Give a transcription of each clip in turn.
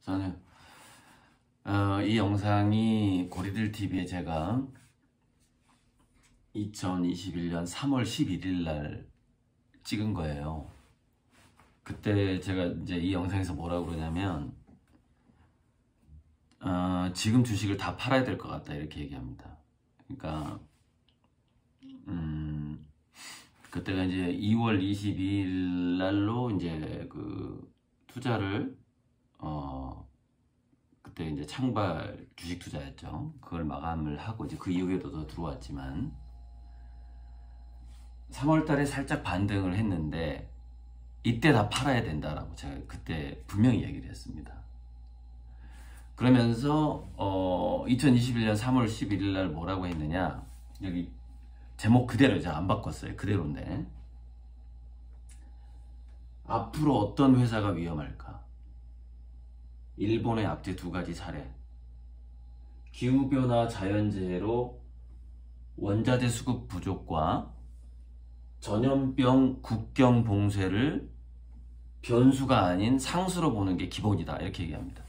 저는 이 영상이 고리들 TV에 제가 2021년 3월 11일 날 찍은 거예요. 그때 제가 이제 이 영상에서 뭐라고 그러냐면 지금 주식을 다 팔아야 될 것 같다 이렇게 얘기합니다. 그러니까 그때가 이제 2월 22일 날로 이제 그 투자를 그때 이제 창발 주식 투자였죠. 그걸 마감을 하고 이제 그 이후에도 더 들어왔지만 3월 달에 살짝 반등을 했는데 이때 다 팔아야 된다라고 제가 그때 분명히 얘기를 했습니다. 그러면서 2021년 3월 11일 날 뭐라고 했느냐, 여기 제목 그대로 제가 안 바꿨어요. 그대로인데, 앞으로 어떤 회사가 위험할까? 일본의 악재 2가지 사례, 기후변화 자연재해로 원자재 수급 부족과 전염병 국경 봉쇄를 변수가 아닌 상수로 보는 게 기본이다 이렇게 얘기합니다.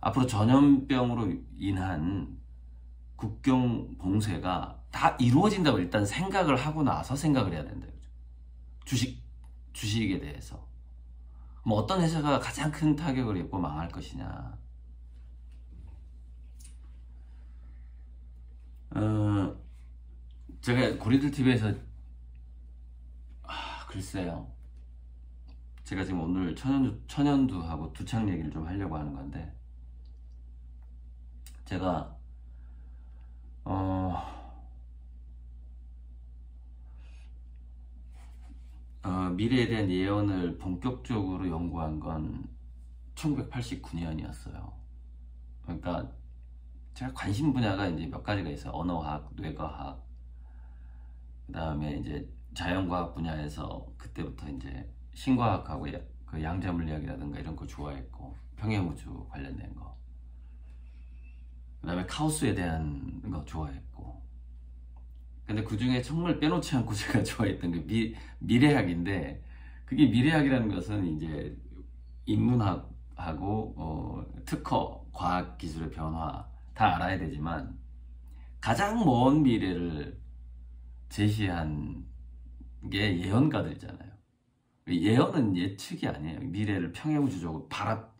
앞으로 전염병으로 인한 국경 봉쇄가 다 이루어진다고 일단 생각을 하고 나서 생각을 해야 된다. 주식에 대해서 뭐 어떤 회사가 가장 큰 타격을 입고 망할 것이냐. 제가 고리들 TV에서 글쎄요, 제가 지금 오늘 천연두하고 두창 얘기를 좀 하려고 하는 건데, 제가 미래에 대한 예언을 본격적으로 연구한 건 1989년이었어요. 그러니까 제가 관심 분야가 이제 몇 가지가 있어요. 언어학, 뇌과학, 그 다음에 이제 자연과학 분야에서 그때부터 이제 신과학하고 그 양자물리학이라든가 이런 거 좋아했고, 평행우주 관련된 거, 그 다음에 카오스에 대한 거 좋아했고, 근데 그 중에 정말 빼놓지 않고 제가 좋아했던 게 미래학인데, 그게 미래학이라는 것은 이제 인문학하고 특허, 과학기술의 변화 다 알아야 되지만 가장 먼 미래를 제시한 게 예언가들이잖아요. 예언은 예측이 아니에요. 미래를 평행우주적으로 딱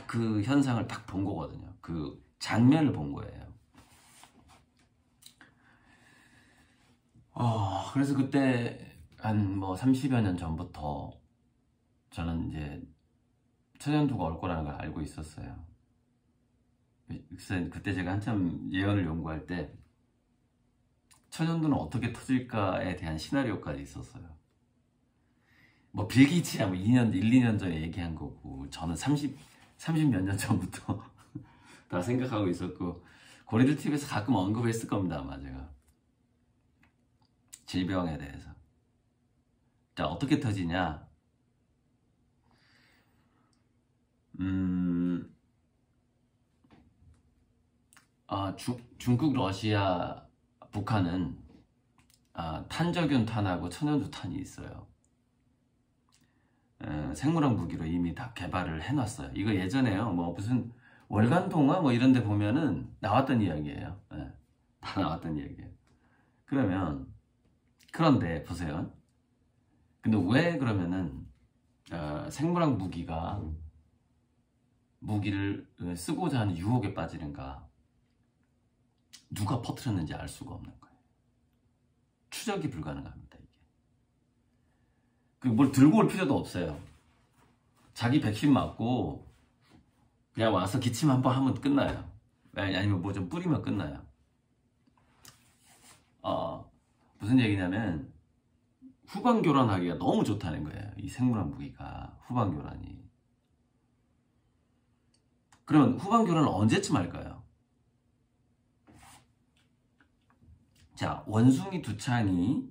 그 현상을 딱 본 거거든요. 그 장면을 본 거예요. 그래서 그때 한 뭐 30여 년 전부터 저는 이제 천연두가 올 거라는 걸 알고 있었어요. 그래서 그때 제가 한참 예언을 연구할 때 천연두는 어떻게 터질까에 대한 시나리오까지 있었어요. 뭐 빌게이츠야 뭐 1, 2년 전에 얘기한 거고, 저는 30 몇 년 전부터 다 생각하고 있었고, 고리들 TV에서 가끔 언급했을 겁니다, 아마 제가. 질병에 대해서. 자, 어떻게 터지냐? 중국, 러시아, 북한은 탄저균탄하고 천연두탄이 있어요. 생물학 무기로 이미 다 개발을 해놨어요. 이거 예전에요, 뭐 무슨 월간 동화 뭐 이런 데 보면은 나왔던 이야기예요. 다 나왔던 이야기예요. 그런데 보세요. 근데 왜 그러면은 생물학 무기를 쓰고자 하는 유혹에 빠지는가? 누가 퍼뜨렸는지 알 수가 없는 거예요. 추적이 불가능합니다, 이게. 뭘 들고 올 필요도 없어요. 자기 백신 맞고 그냥 와서 기침 한번 하면 끝나요. 아니면 뭐 좀 뿌리면 끝나요. 무슨 얘기냐면 후방 교란하기가 너무 좋다는 거예요. 이 생물학 무기가 후방 교란이. 그러면 후방 교란을 언제쯤 할까요? 자, 원숭이 두창이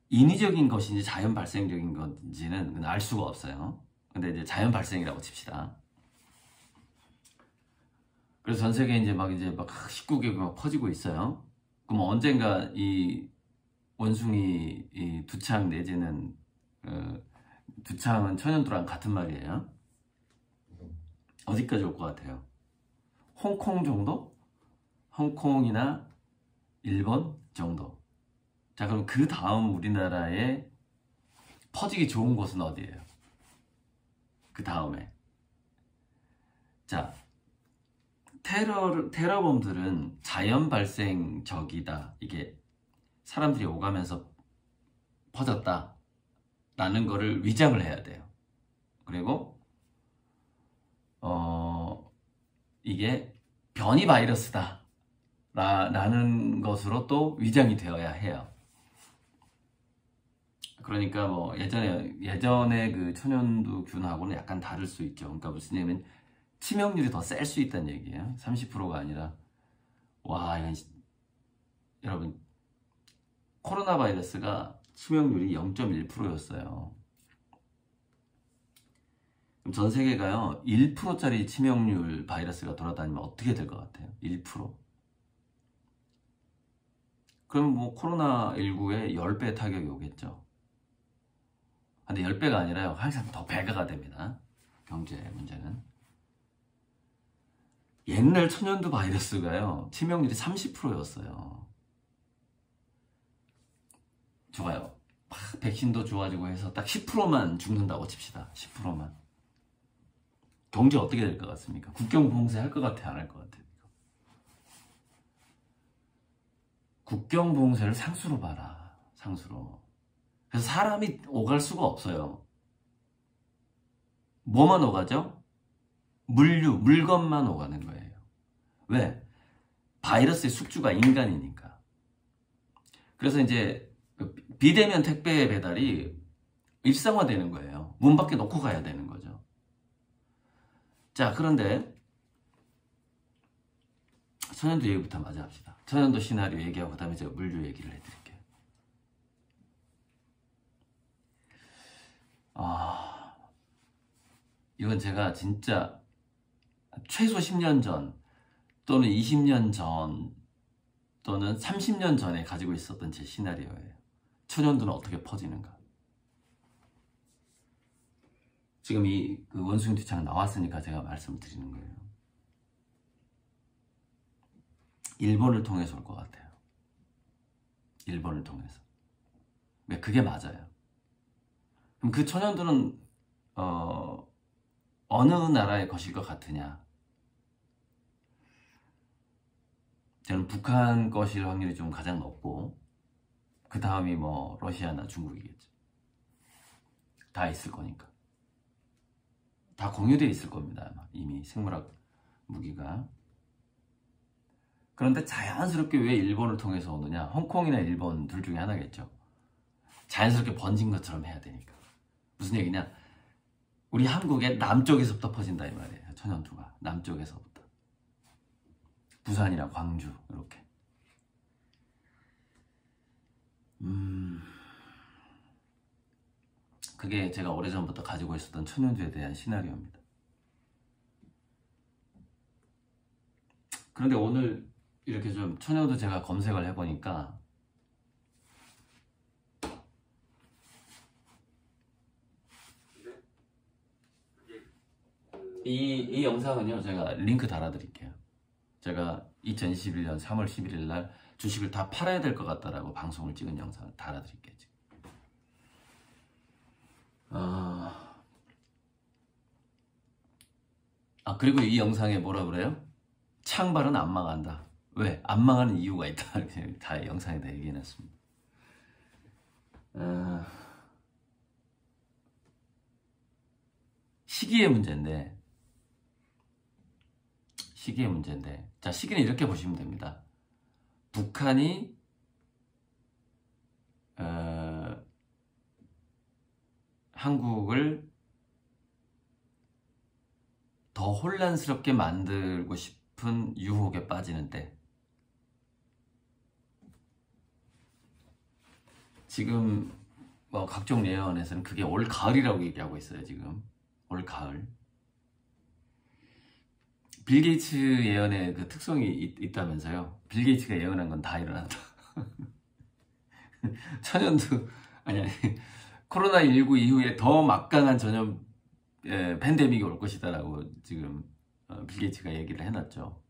인위적인 것인지 자연 발생적인 건지는 알 수가 없어요. 근데 이제 자연 발생이라고 칩시다. 그래서 전 세계에 이제 막 19개국 막 퍼지고 있어요. 그럼 언젠가 이 원숭이 이 두창 내지는 두창은 천연두랑 같은 말이에요. 어디까지 올 것 같아요? 홍콩 정도? 홍콩이나 일본 정도. 자, 그럼 그 다음 우리나라에 퍼지기 좋은 곳은 어디예요? 그 다음에. 자, 테러범들은 자연 발생적이다. 이게 사람들이 오가면서 퍼졌다. 라는 거를 위장을 해야 돼요. 그리고 이게 변이 바이러스다 라는 것으로 또 위장이 되어야 해요. 그러니까 뭐 예전에 그 천연두균하고는 약간 다를 수 있죠. 그러니까 무슨 얘기냐면 치명률이 더 셀 수 있다는 얘기예요. 30%가 아니라. 와, 여러분, 코로나 바이러스가 치명률이 0.1%였어요. 그럼 전 세계가요 1%짜리 치명률 바이러스가 돌아다니면 어떻게 될 것 같아요? 1%. 그럼 뭐 코로나19에 10배 타격이 오겠죠. 근데 10배가 아니라요 항상 더 배가가 됩니다. 경제 문제는. 옛날 천연두 바이러스가요 치명률이 30%였어요. 좋아요. 백신도 좋아지고 해서 딱 10%만 죽는다고 칩시다. 10%만. 경제 어떻게 될 것 같습니까? 국경 봉쇄 할 것 같아, 안 할 것 같아? 국경 봉쇄를 상수로 봐라. 상수로. 그래서 사람이 오갈 수가 없어요. 뭐만 오가죠? 물건만 오가는 거예요. 왜? 바이러스의 숙주가 인간이니까. 그래서 이제 비대면 택배 배달이 일상화되는 거예요. 문 밖에 놓고 가야 되는 거죠. 자, 그런데 천연두 얘기부터 마저 합시다. 천연두 시나리오 얘기하고 그 다음에 제가 물류 얘기를 해드릴게요. 이건 제가 진짜 최소 10년 전 또는 20년 전 또는 30년 전에 가지고 있었던 제 시나리오예요. 천연두는 어떻게 퍼지는가. 지금 그 원숭이 두창 나왔으니까 제가 말씀을 드리는 거예요. 일본을 통해서 올 것 같아요. 일본을 통해서. 네, 그게 맞아요. 그럼 그 천연두는 어느 나라의 것일 것 같으냐? 저는 북한 것일 확률이 좀 가장 높고 그 다음이 뭐 러시아나 중국이겠죠. 다 있을 거니까. 다 공유되어 있을 겁니다. 아마 이미 생물학 무기가. 그런데 자연스럽게 왜 일본을 통해서 오느냐? 홍콩이나 일본 둘 중에 하나겠죠. 자연스럽게 번진 것처럼 해야 되니까. 무슨 얘기냐? 우리 한국의 남쪽에서부터 퍼진다 이 말이에요. 천연두가 남쪽에서부터. 부산이나 광주 이렇게. 그게 제가 오래전부터 가지고 있었던 천연두에 대한 시나리오입니다. 그런데 오늘 이렇게 좀 천연두 제가 검색을 해보니까 이 영상은요 제가 링크 달아드릴게요. 제가 2021년 3월 11일 날 주식을 다 팔아야 될 것 같다라고 방송을 찍은 영상을 달아드릴게요. 지금. 그리고 이 영상에 뭐라 그래요? 창발은 안 망한다. 왜? 안 망하는 이유가 있다. 이렇게 다 영상에다 얘기해놨습니다. 시기의 문제인데 자, 시기는 이렇게 보시면 됩니다. 북한이 한국을 더 혼란스럽게 만들고 싶은 유혹에 빠지는 때, 지금 뭐 각종 예언에서는 그게 올 가을이라고 얘기하고 있어요. 지금 올 가을. 빌 게이츠 예언에 그 특성이 있다면서요. 빌 게이츠가 예언한 건 다 일어난다. 천연두 아니 코로나19 이후에 더 막강한 전염 팬데믹이 올 것이다라고 지금 빌 게이츠가 얘기를 해놨죠.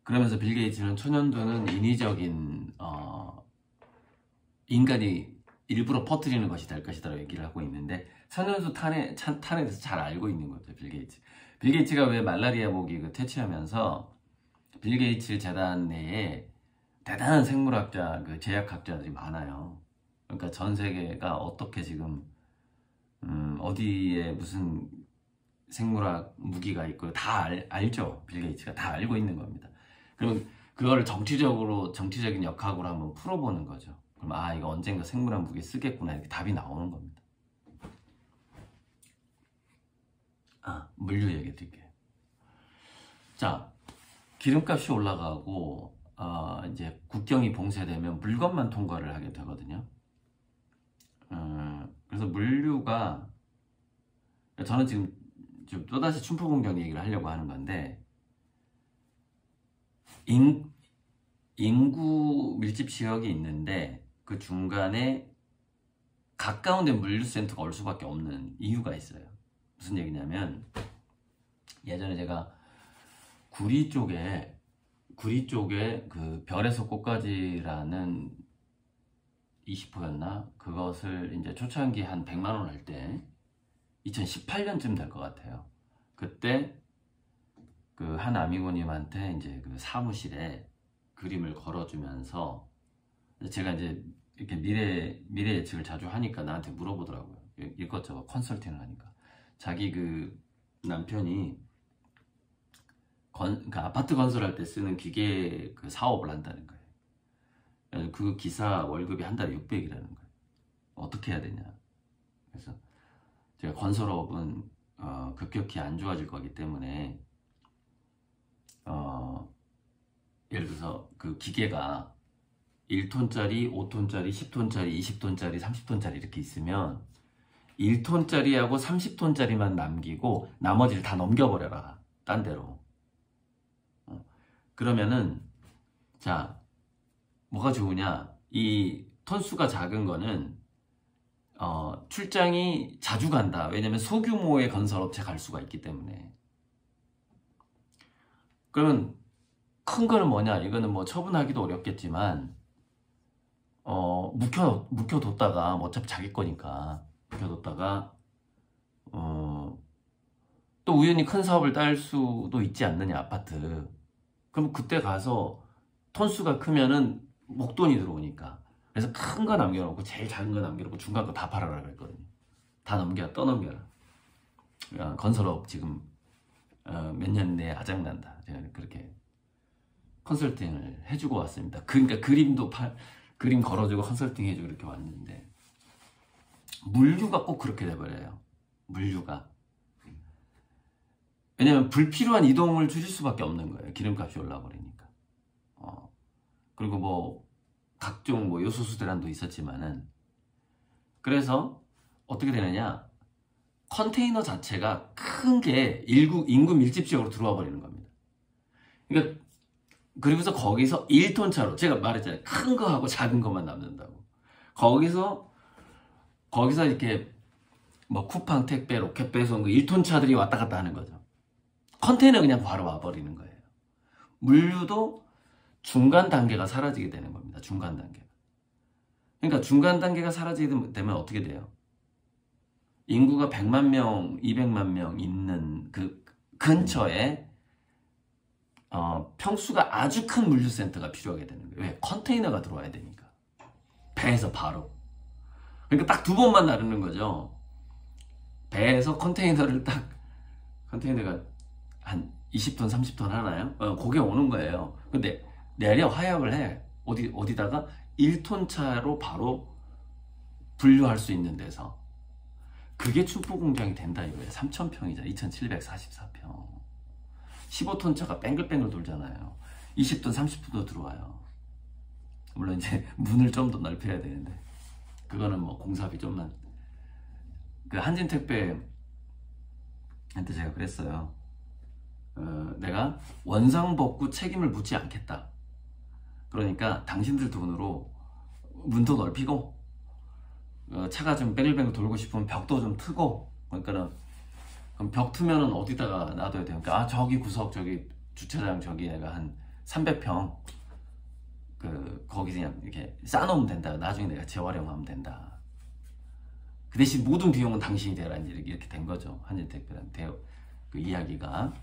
그러면서 빌 게이츠는 천연두는 인위적인 인간이 일부러 퍼뜨리는 것이 될 것이다라고 얘기를 하고 있는데, 천연두 탄에 대해서 잘 알고 있는 거죠, 빌 게이츠. 빌 게이츠가 왜 말라리아 모기 퇴치하면서 빌 게이츠 재단 내에 대단한 생물학자, 제약학자들이 많아요. 그러니까 전 세계가 어떻게 지금 어디에 무슨 생물학 무기가 있고 다 알죠. 빌 게이츠가 다 알고 있는 겁니다. 그럼 그거를 정치적인 역학으로 한번 풀어보는 거죠. 그럼 이거 언젠가 생물학 무기 쓰겠구나, 이렇게 답이 나오는 겁니다. 물류 얘기 드릴게요. 자, 기름값이 올라가고 이제 국경이 봉쇄되면 물건만 통과를 하게 되거든요. 그래서 물류가, 저는 지금 또다시 춘포공장 얘기를 하려고 하는 건데, 인구 밀집 지역이 있는데 그 중간에 가까운 데 물류센터가 올 수밖에 없는 이유가 있어요. 무슨 얘기냐면, 예전에 제가 구리 쪽에 그 별에서 꽃까지라는 20호였나? 그것을 이제 초창기 한 100만 원 할 때 2018년쯤 될 것 같아요. 그때 그 한 아미고님한테 이제 그 사무실에 그림을 걸어주면서, 제가 이제 이렇게 미래 예측을 자주 하니까 나한테 물어보더라고요. 이것저것 컨설팅을 하니까. 자기 그 남편이 그 아파트 건설할 때 쓰는 기계 그 사업을 한다는 거예요. 그 기사 월급이 한 달에 600이라는 거예요. 어떻게 해야 되냐. 그래서 제가 건설업은 급격히 안 좋아질 거기 때문에 예를 들어서 그 기계가 1톤짜리, 5톤짜리, 10톤짜리, 20톤짜리, 30톤짜리 이렇게 있으면 1톤짜리하고 30톤짜리만 남기고 나머지를 다 넘겨버려라, 딴 데로. 그러면은, 자, 뭐가 좋으냐? 이 톤수가 작은 거는 출장이 자주 간다. 왜냐면 소규모의 건설업체 갈 수가 있기 때문에. 그러면 큰 거는 뭐냐? 이거는 뭐 처분하기도 어렵겠지만 묵혀뒀다가, 어차피 자기 거니까 묵혀뒀다가 또 우연히 큰 사업을 딸 수도 있지 않느냐, 아파트. 그럼 그때 가서 톤수가 크면은 목돈이 들어오니까. 그래서 큰 거 남겨놓고 제일 작은 거 남겨놓고 중간 거 다 팔아라 그랬거든요. 다 떠넘겨라. 건설업 지금 몇 년 내에 아작난다. 제가 그렇게 컨설팅을 해주고 왔습니다. 그러니까 그림 걸어주고 컨설팅 해주고 이렇게 왔는데, 물류가 꼭 그렇게 돼버려요. 물류가. 왜냐면 불필요한 이동을 줄일 수밖에 없는 거예요. 기름값이 올라버리니까. 그리고 뭐 각종 뭐 요소수 대란도 있었지만은, 그래서 어떻게 되느냐, 컨테이너 자체가 큰 게 인구 밀집 지역으로 들어와 버리는 겁니다. 그러니까 그리고서 거기서 1톤 차로, 제가 말했잖아요, 큰 거하고 작은 것만 남는다고. 거기서 이렇게 뭐 쿠팡 택배, 로켓 배송, 1톤 차들이 왔다 갔다 하는 거죠. 컨테이너 그냥 바로 와버리는 거예요. 물류도 중간 단계가 사라지게 되는 겁니다. 중간 단계가. 그러니까 중간 단계가 사라지게 되면 어떻게 돼요? 인구가 100만 명, 200만 명 있는 그 근처에 평수가 아주 큰 물류센터가 필요하게 되는 거예요. 왜? 컨테이너가 들어와야 되니까. 배에서 바로. 그러니까 딱 2번만 나르는 거죠. 배에서 컨테이너가 한 20톤, 30톤 하나요? 그게 오는 거예요. 근데 내려 하역을 해. 어디다가 1톤 차로 바로 분류할 수 있는 데서. 그게 춘포공장이 된다 이거예요. 3,000평이잖아. 2,744평. 15톤 차가 뺑글뺑글 돌잖아요. 20톤, 30톤도 들어와요. 물론 이제 문을 좀 더 넓혀야 되는데, 그거는 뭐 공사비 좀만. 그 한진택배한테 제가 그랬어요. 내가 원상복구 책임을 묻지 않겠다. 그러니까 당신들 돈으로 문도 넓히고 차가 좀 뱅글뱅글 돌고 싶으면 벽도 좀 트고, 그러니까는 그럼 벽 트면은 어디다가 놔둬야 돼요? 그러니까 아 저기 구석 저기 주차장 저기 내가 한 300평 거기 그냥 이렇게 쌓아놓으면 된다. 나중에 내가 재활용하면 된다. 그 대신 모든 비용은 당신이 대라, 이렇게 된 거죠. 한일택배한테 그 이야기가.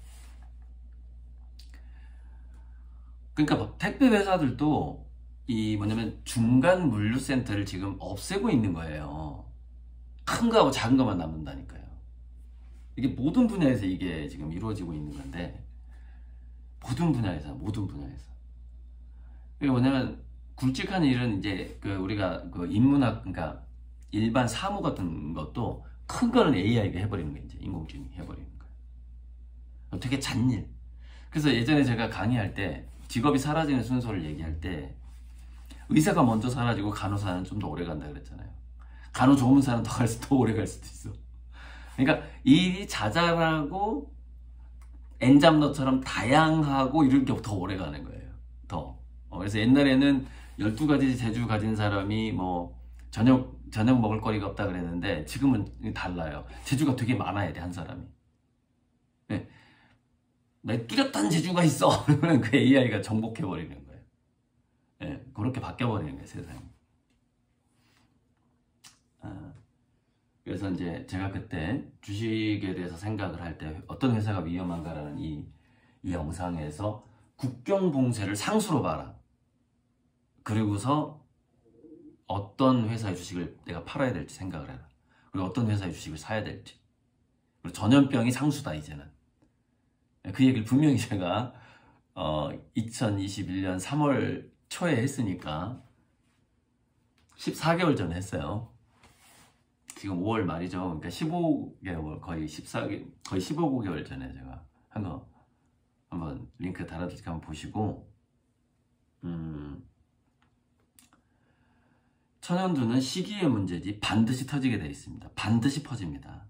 그러니까 택배 회사들도 이 뭐냐면 중간 물류센터를 지금 없애고 있는 거예요. 큰 거하고 작은 것만 남는다니까요. 이게 모든 분야에서 이게 지금 이루어지고 있는 건데, 모든 분야에서. 이게 뭐냐면 굵직한 일은 이제 우리가 인문학, 그러니까 일반 사무 같은 것도 큰 거는 AI가 해버리는 거예요. 이제 인공지능이 해버리는 거예요. 되게 잔일. 그래서 예전에 제가 강의할 때 직업이 사라지는 순서를 얘기할 때 의사가 먼저 사라지고 간호사는 좀 더 오래 간다 그랬잖아요. 간호조무사는 더 오래 갈 수도 있어. 그러니까 일이 자잘하고 엔잡러처럼 다양하고 이런 게 더 오래 가는 거예요. 더. 그래서 옛날에는 12가지 재주 가진 사람이 뭐 저녁 먹을 거리가 없다 그랬는데 지금은 달라요. 재주가 되게 많아야 돼, 한 사람이. 네. 내 뚜렷한 재주가 있어. 그러면 그 AI가 정복해버리는 거예요. 네. 그렇게 바뀌어버리는 거예요, 세상이. 그래서 이제 제가 그때 주식에 대해서 생각을 할 때 어떤 회사가 위험한가라는 이 영상에서 국경봉쇄를 상수로 봐라. 그리고서 어떤 회사의 주식을 내가 팔아야 될지 생각을 해라. 그리고 어떤 회사의 주식을 사야 될지. 그리고 전염병이 상수다, 이제는. 그 얘기를 분명히 제가 2021년 3월 초에 했으니까 14개월 전에 했어요. 지금 5월 말이죠. 그러니까 15개월, 거의 15개월 전에 제가 한 거 한번 링크 달아드릴까 한번 보시고. 천연두는 시기의 문제지 반드시 터지게 되어 있습니다. 반드시 퍼집니다.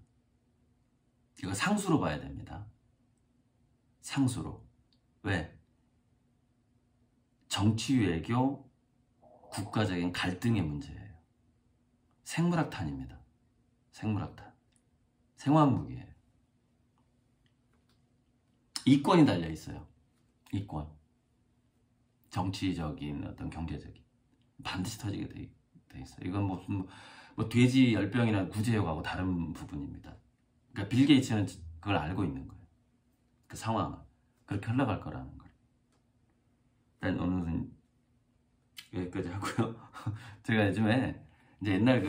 이거 상수로 봐야 됩니다. 상수로. 왜? 정치, 외교, 국가적인 갈등의 문제예요. 생물학탄입니다. 생물학탄. 생화학무기예요. 이권이 달려있어요. 이권. 정치적인 어떤 경제적인. 반드시 터지게 돼 있어요. 이건 무슨 뭐 돼지 열병이나 구제역하고 다른 부분입니다. 그러니까 빌 게이츠는 그걸 알고 있는 거예요. 그 상황을. 그렇게 흘러갈 거라는 걸. 일단 오늘은 여기까지 하고요. 제가 요즘에 이제 옛날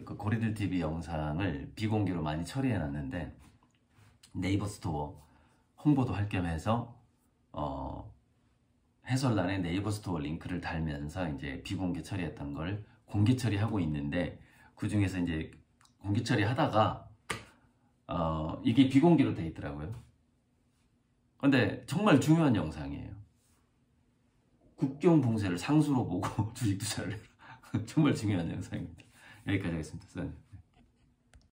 그 고리들 TV 영상을 비공개로 많이 처리해 놨는데 네이버 스토어 홍보도 할 겸 해서 해설란에 네이버 스토어 링크를 달면서 이제 비공개 처리했던 걸 공개 처리하고 있는데, 그 중에서 이제 공개 처리하다가 이게 비공개로 돼 있더라고요. 근데 정말 중요한 영상이에요. 국경 봉쇄를 상수로 보고 주식 투자를 해라. 정말 중요한 영상입니다. 여기까지 하겠습니다.